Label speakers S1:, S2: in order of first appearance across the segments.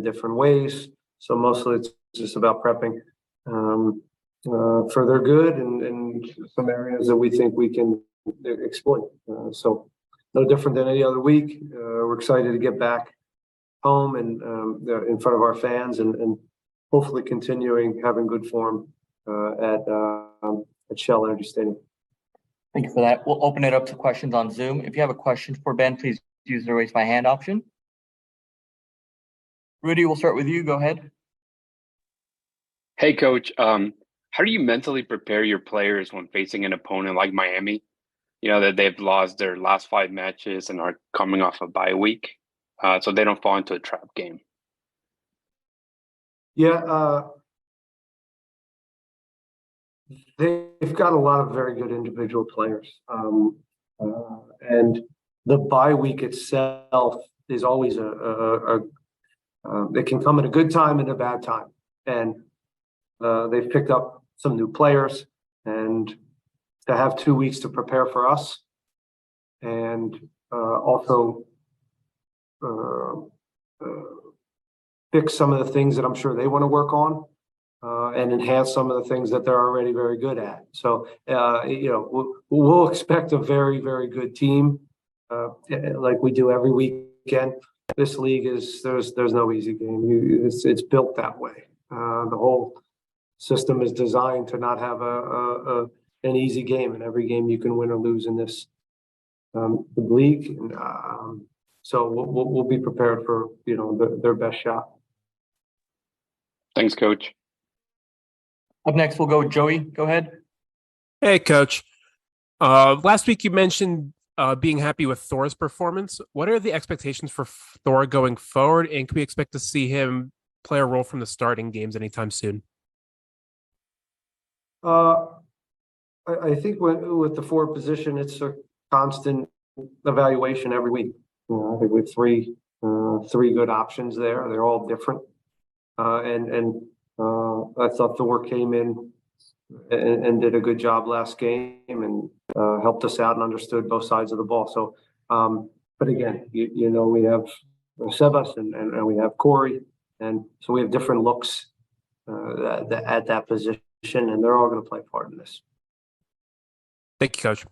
S1: in different ways. So mostly it's just about prepping for their good and some areas that we think we can exploit. So no different than any other week. We're excited to get back home and in front of our fans and hopefully continuing having good form at Shell Energy Stadium.
S2: Thank you for that. We'll open it up to questions on Zoom. If you have a question for Ben, please use the raise my hand option. Rudy, we'll start with you. Go ahead.
S3: Hey, Coach. How do you mentally prepare your players when facing an opponent like Miami? You know, that they've lost their last 5 matches and are coming off a bye week, so they don't fall into a trap game.
S1: Yeah, they've got a lot of very good individual players, and the bye week itself is always it can come at a good time and a bad time, and they've picked up some new players, and to have 2 weeks to prepare for us, and also fix some of the things that I'm sure they want to work on, and enhance some of the things that they're already very good at. So, we'll expect a very, very good team, like we do every weekend. This league there's no easy game. It's built that way. The whole system is designed to not have an easy game, and every game you can win or lose in this league. And, so we'll be prepared for their best shot.
S3: Thanks, Coach.
S2: Up next, we'll go with Joey. Go ahead.
S4: Hey, Coach. Last week you mentioned being happy with Thor's performance. What are the expectations for Thor going forward, and can we expect to see him play a role from the start in games anytime soon?
S1: I think with the forward position, it's a constant evaluation every week. I think we have three good options there. They're all different, and I thought Thor came in and did a good job last game and helped us out and understood both sides of the ball. So, but again, we have Sebas and we have Corey, and so we have different looks at that position, and they're all going to play a part in this.
S4: Thank you, Coach.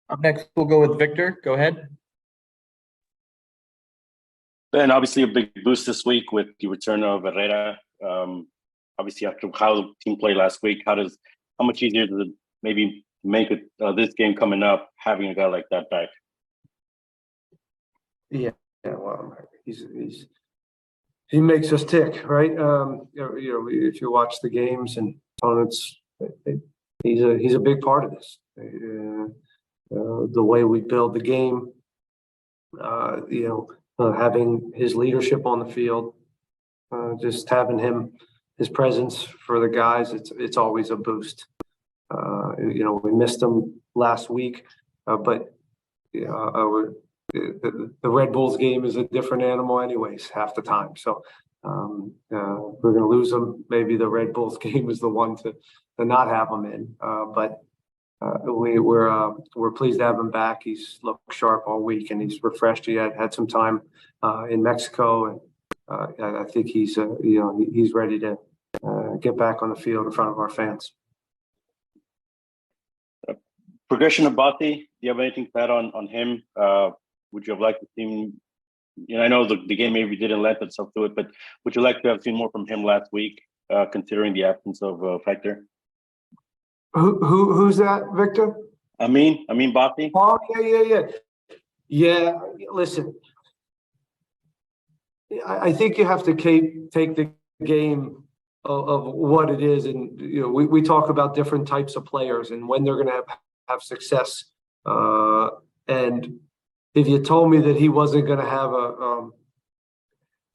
S2: Up next, we'll go with Victor. Go ahead.
S5: And obviously a big boost this week with the return of Herrera. Obviously, after how the team played last week, how much easier does it maybe make it this game coming up, having a guy like that back?
S1: Yeah, well, he makes us tick, right? If you watch the games and opponents, he's a big part of this. The way we build the game, having his leadership on the field, just having his presence for the guys, it's always a boost. We missed him last week, but the Red Bulls game is a different animal anyways, half the time. So we're going to lose him. Maybe the Red Bulls game is the one to not have him in, but we're pleased to have him back. He's looked sharp all week, and he's refreshed. He had some time in Mexico, and I think he's ready to get back on the field in front of our fans.
S5: Progression of Bati, do you have anything to add on him? Would you have liked to see him? I know the game maybe didn't lend itself to it, but would you like to have seen more from him last week, considering the absence of Factor?
S1: Who's that, Victor?
S5: Amin Bati.
S1: Oh, yeah. Listen, I think you have to take the game of what it is, and we talk about different types of players and when they're going to have success. And if you told me that he wasn't going to have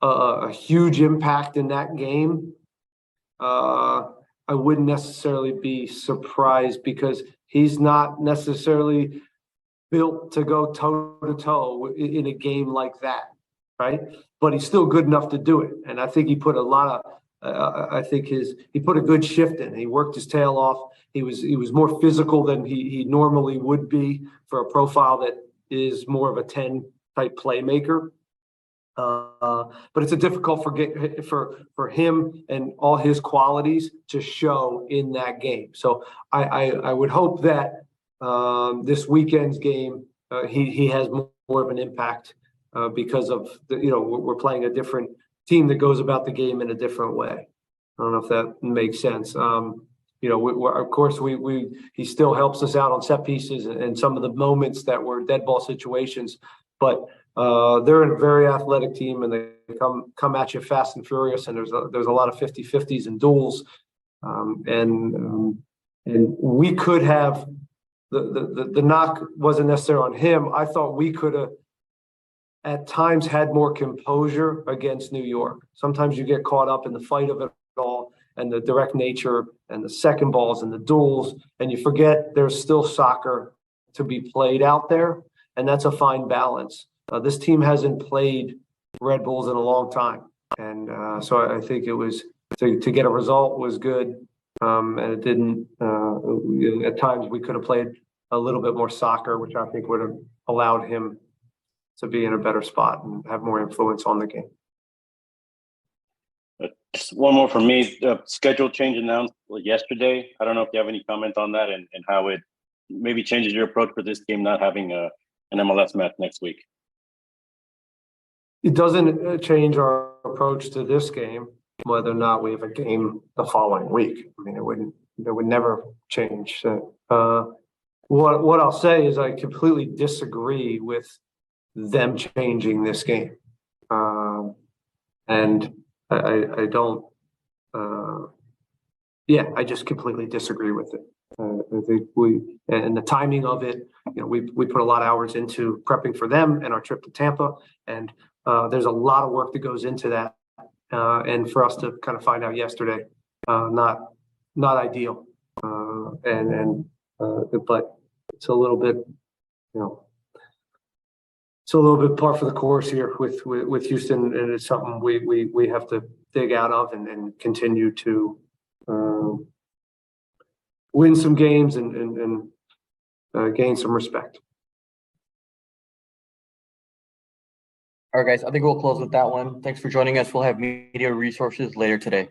S1: a huge impact in that game, I wouldn't necessarily be surprised, because he's not necessarily built to go toe-to-toe in a game like that, right? But he's still good enough to do it. And I think he put he put a good shift in. He worked his tail off. He was more physical than he normally would be for a profile that is more of a 10 type playmaker. But it's a difficult for him and all his qualities to show in that game. So I would hope that this weekend's game he has more of an impact because of we're playing a different team that goes about the game in a different way. I don't know if that makes sense. Of course, he still helps us out on set pieces and some of the moments that were dead ball situations, but they're a very athletic team and they come at you fast and furious. And there's a lot of 50-50s and duels, and we could have the knock wasn't necessarily on him. I thought we could have at times had more composure against New York. Sometimes you get caught up in the fight of it all and the direct nature and the second balls and the duels, and you forget there's still soccer to be played out there, and that's a fine balance. This team hasn't played Red Bulls in a long time, and so I think it was to get a result was good, and it didn't. At times we could have played a little bit more soccer, which I think would have allowed him to be in a better spot and have more influence on the game.
S5: Just one more from me. Schedule change announced yesterday. I don't know if you have any comment on that and how it maybe changes your approach for this game, not having an MLS match next week.
S1: It doesn't change our approach to this game, whether or not we have a game the following week. I mean, it would never change. What I'll say is I completely disagree with them changing this game, and I don't. I just completely disagree with it. I think and the timing of it. We put a lot of hours into prepping for them and our trip to Tampa, and there's a lot of work that goes into that. And for us to kind of find out yesterday, not ideal. But it's a little bit, it's a little bit par for the course here with Houston, and it's something we have to dig out of and continue to win some games and gain some respect.
S2: All right, guys, I think we'll close with that one. Thanks for joining us. We'll have media resources later today.